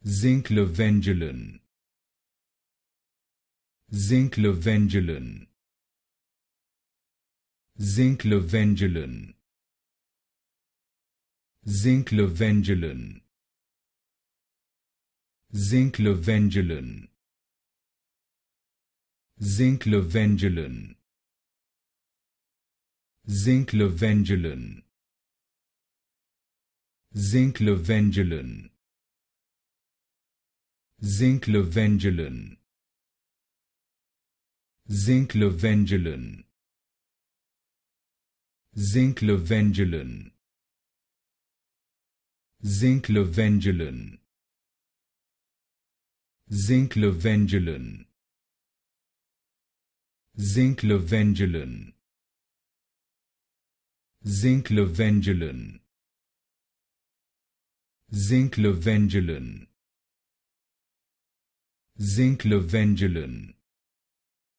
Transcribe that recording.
Zinclavendulan, Zinclavendulan, Zinclavendulan, Zinclavendulan, Zinclavendulan, Zinclavendulan, Zinclavendulan, Zinclavendulan, Zinclavendulan, Zinclavendulan, Zinclavendulan, Zinclavendulan, Zinclavendulan, Zinclavendulan, Zinclavendulan, Zinclavendulan, Zinclavendulan,